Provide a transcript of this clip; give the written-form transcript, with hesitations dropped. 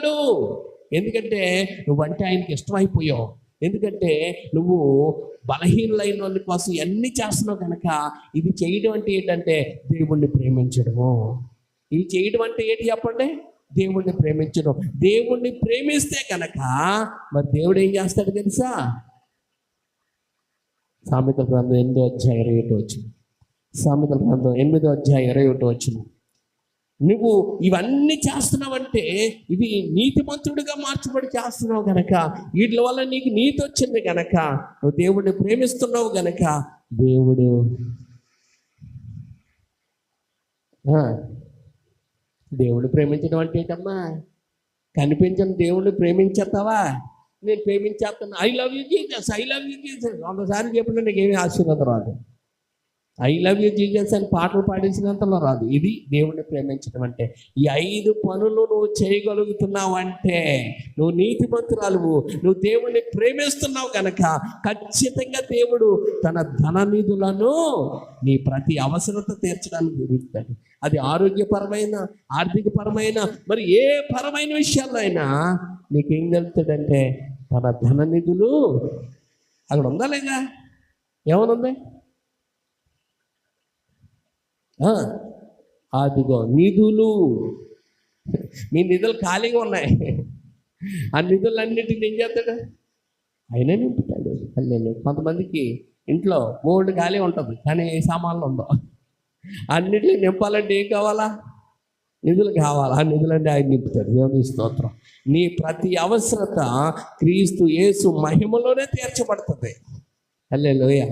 చేస్తున్నాడు. ఎందుకంటే నువ్వంటే ఆయనకి ఇష్టమైపోయావు. ఎందుకంటే నువ్వు బలహీనులైన వాళ్ళ కోసం అన్నీ చేస్తున్నావు కనుక. ఇది చేయడం అంటే ఏంటంటే దేవుణ్ణి ప్రేమించడము. ఇవి చేయడం అంటే ఏంటి చెప్పండి? దేవుణ్ణి ప్రేమించడం. దేవుణ్ణి ప్రేమిస్తే కనుక మరి దేవుడు ఏం చేస్తాడు తెలుసా? సామెతల గ్రంథం 8:21 వచ్చింది. సామెతల గ్రంథం 8:21 నువ్వు ఇవన్నీ చేస్తున్నావంటే ఇవి నీతిమంతుడిగా మార్చబడి చేస్తున్నావు గనక, వీటి వల్ల నీకు నీతి వచ్చింది గనక, నువ్వు దేవుడిని ప్రేమిస్తున్నావు గనక దేవుడు దేవుడిని ప్రేమించడం అంటే ఏంటమ్మా? కనిపించని దేవుడిని ప్రేమించేస్తావా? నేను ప్రేమించేస్తాను, I love you Jesus, I love you Jesus ఒకసారి చెప్పిన నీకు ఏమీ ఆశీర్వాదం రాదు. ఐ లవ్ యూ జీసస్ అని పాటలు పాడించినంతలో రాదు. ఇది దేవుణ్ణి ప్రేమించడం అంటే. ఈ 5 పనులు నువ్వు చేయగలుగుతున్నావు అంటే నువ్వు నీతిమంతురాలువు, నువ్వు దేవుణ్ణి ప్రేమిస్తున్నావు కనుక ఖచ్చితంగా దేవుడు తన ధన నిధులను నీ ప్రతి అవసరత తీర్చడానికి జరుగుతాడు. అది ఆరోగ్యపరమైన, ఆర్థికపరమైన, మరి ఏ పరమైన విషయాల్లో అయినా నీకేం జరుగుతాడంటే తన ధన నిధులు అక్కడ ఉందా లేదా? ఏమనుంది? అదిగో నిధులు. మీ నిధులు ఖాళీగా ఉన్నాయి. ఆ నిధులన్నిటిని ఏం చేస్తాడు? ఆయన నింపుతాడు. కొంతమందికి ఇంట్లో బోర్డు ఖాళీ ఉంటుంది కానీ ఏ సామాన్లు ఉండవు. అన్నిటిని నింపాలంటే ఏం కావాలా? నిధులు కావాలా? ఆ నిధులన్నీ ఆయన నింపుతాడు. దేవుని స్తోత్రం. నీ ప్రతి అవసరత క్రీస్తు యేసు మహిమలోనే తీర్చబడుతుంది. హల్లెలూయా.